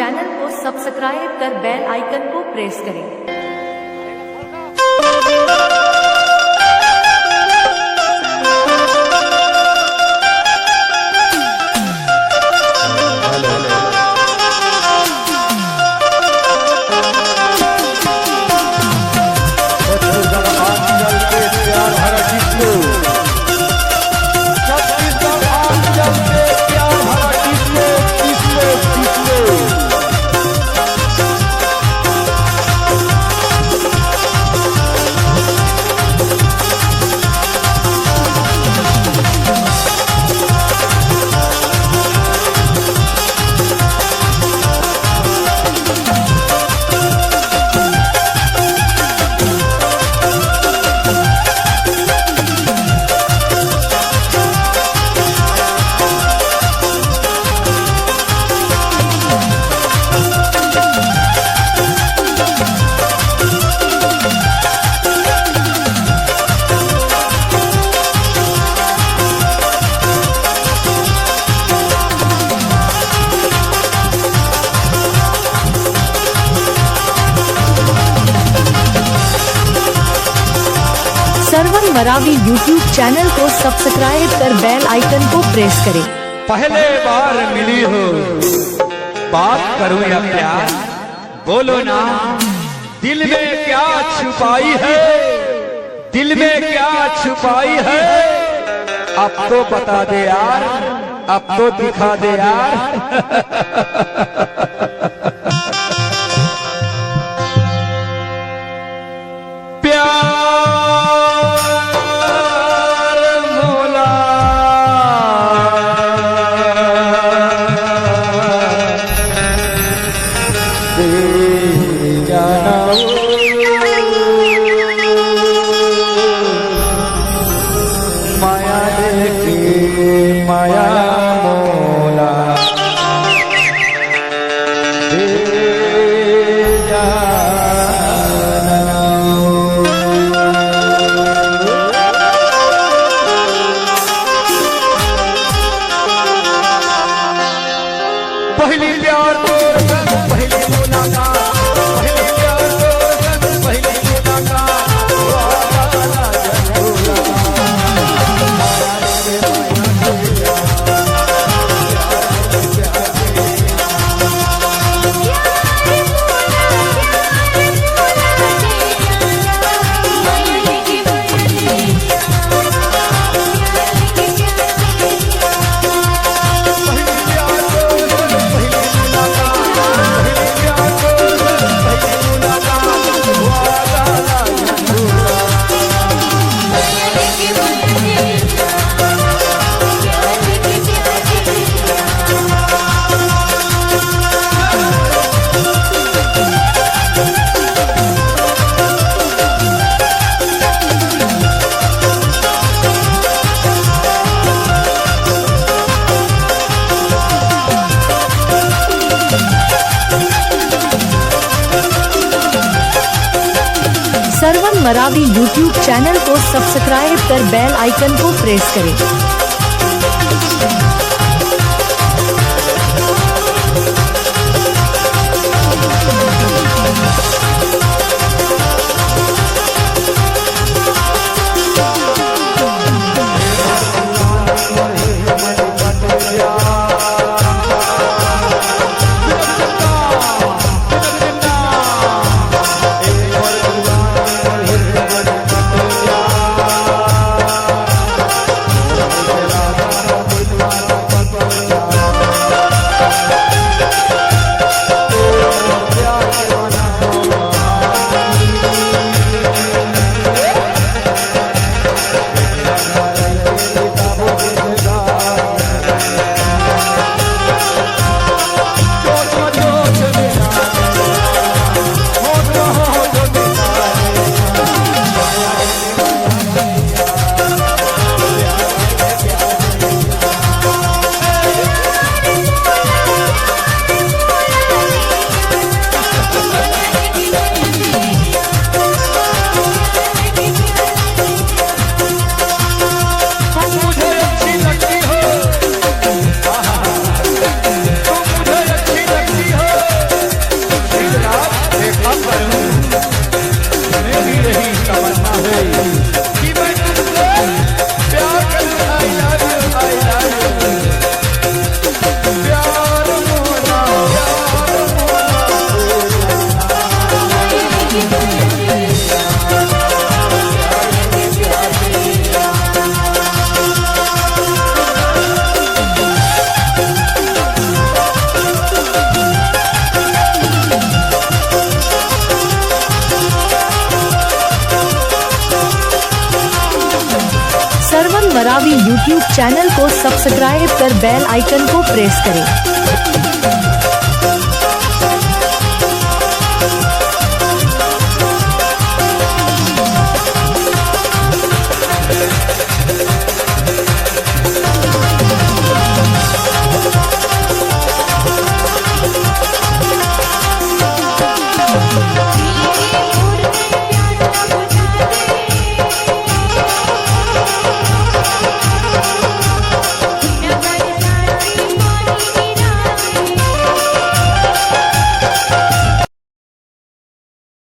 Channel को subscribe कर बेल icon को प्रेस करें। सरवन मरावी यूट्यूब चैनल को सब्सक्राइब कर बेल आइकन को प्रेस करें। पहले बार मिली हो बात करूं या प्यार, बोलो ना दिल में क्या छुपाई है, दिल में क्या छुपाई है। अब तो बता दे यार, अब तो दिखा दे यार। माया देखी माया मोला दे जाना। पहली प्यार तो पहली मुलाकात, पहली प्यार तो पहली मुलाकात। सरवन मरावी यूट्यूब चैनल को सब्सक्राइब कर बेल आइकन को प्रेस करें। फरावी यूट्यूब चैनल को सब्सक्राइब कर बेल आइकन को प्रेस करें।